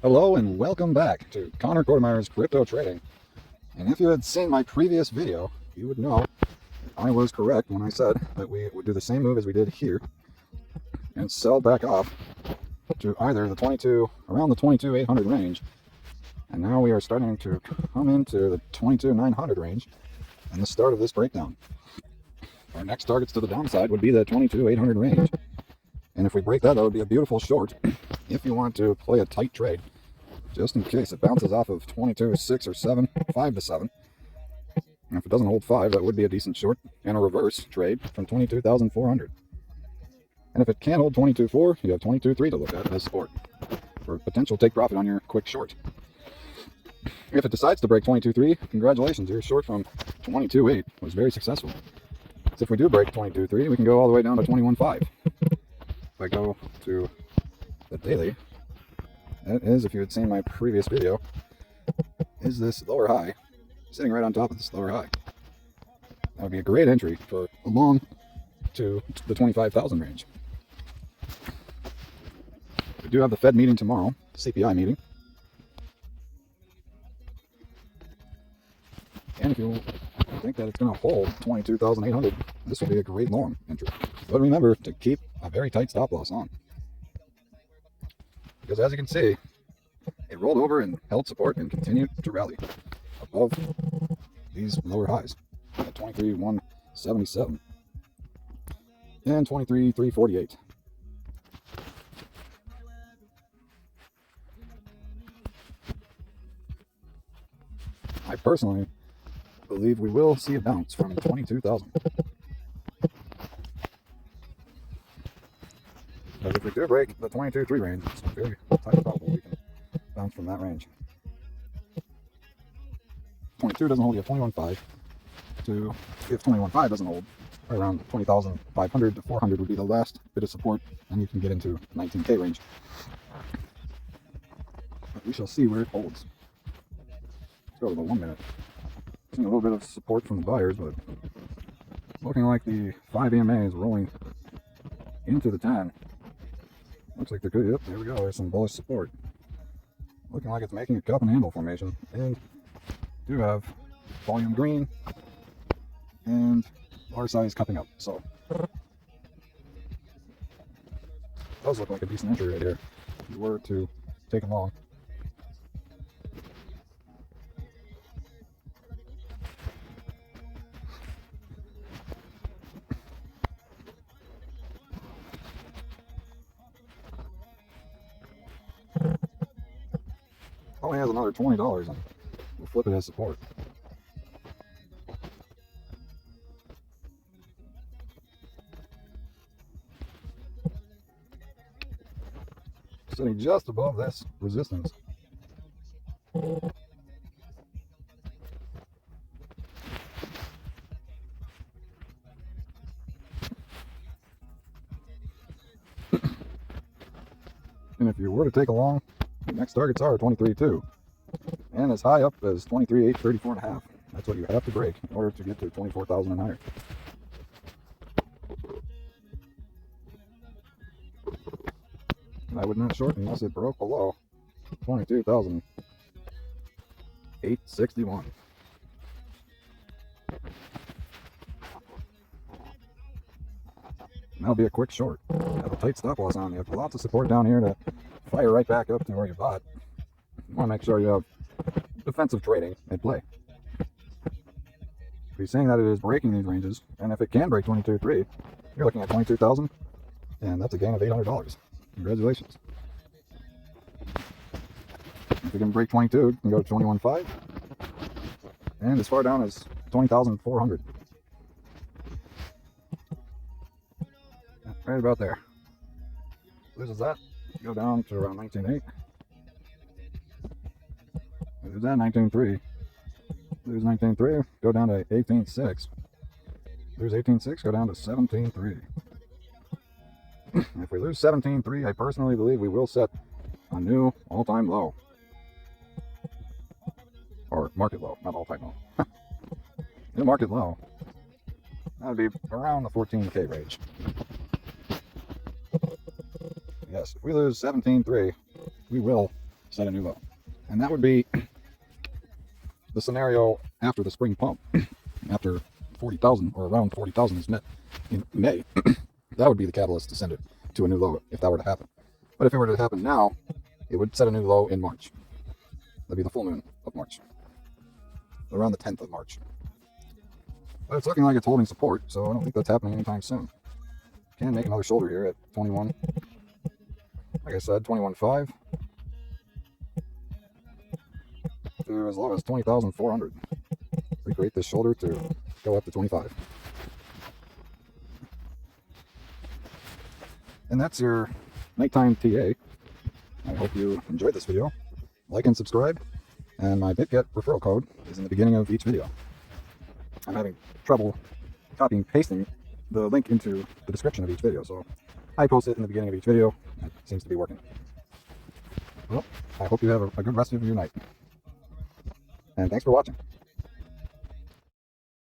Hello and welcome back to KORTEMEIER'S crypto trading. And if you had seen my previous video, you would know I was correct when I said that we would do the same move as we did here and sell back off to either the around the 22,800 range, and now we are starting to come into the 22,900 range and the start of this breakdown. Our next targets to the downside would be the 22,800 range, and if we break that, that would be a beautiful short if you want to play a tight trade, just in case it bounces off of 22.6 or 7, 5 to 7. And if it doesn't hold 5, that would be a decent short and a reverse trade from 22,400. And if it can't hold 22.4, you have 22.3 to look at as support for potential take profit on your quick short. If it decides to break 22.3, congratulations, your short from 22.8 was very successful. So if we do break 22.3, we can go all the way down to 21.5. If I go to the daily, that is, if you had seen my previous video, is this lower high sitting right on top of this lower high. That would be a great entry for along to the 25,000 range. We do have the Fed meeting tomorrow, CPI meeting. And if you think that it's going to hold 22,800, this will be a great long entry. But remember to keep a very tight stop loss on. Because as you can see, it rolled over and held support and continued to rally above these lower highs at 23,177 and 23,348. I personally believe we will see a bounce from 22,000. But if we do break the 22.3 range, it's very highly probable we can bounce from that range. 22 doesn't hold, you have 21.5. If 21.5 doesn't hold, around 20,500 to 400 would be the last bit of support, and you can get into 19K range. But we shall see where it holds. Let's go to the 1 minute. Seeing a little bit of support from the buyers, but looking like the 5 EMA is rolling into the 10. Looks like there could, yep, there we go, there's some bullish support. Looking like it's making a cup and handle formation, and do have volume green and large size cupping up, so does look like a decent entry right here if you were to take them long. Only has another $20 and we'll flip it as support. Sitting just above this resistance. And if you were to take a long, the next targets are 23.2 and as high up as 23,834.5. That's what you have to break in order to get to 24,000 and higher. I would not short unless it broke below 22,861. That'll be a quick short. Have a tight stop loss on. You have lots of support down here to fire right back up to where you bought. You want to make sure you have defensive trading at play. He's saying that it is breaking these ranges, and if it can break 22.3, you're looking at 22,000, and that's a gain of $800. Congratulations. If you can break 22, you can go to 21.5, and as far down as 20,400. Right about there. Loses that, go down to around 19.8. Lose that, 19.3. Lose 19.3, go down to 18.6. Lose 18.6, go down to 17.3. If we lose 17.3, I personally believe we will set a new all-time low. Or market low, not all-time low. New market low. That would be around the 14K range. Yes, if we lose 17.3, we will set a new low. And that would be the scenario after the spring pump, after 40,000 or around 40,000 is met in May. That would be the catalyst to send it to a new low if that were to happen. But if it were to happen now, it would set a new low in March. That'd be the full moon of March, around the 10th of March. But it's looking like it's holding support, so I don't think that's happening anytime soon. Can make another shoulder here at 21. Like I said, 21.5 to as low as 20,400. Recreate this shoulder to go up to 25. And that's your nighttime TA. I hope you enjoyed this video. Like and subscribe. And my BitGet referral code is in the beginning of each video. I'm having trouble copying and pasting the link into the description of each video, so I post it in the beginning of each video. It seems to be working. Well, I hope you have a good rest of your night. And thanks for watching.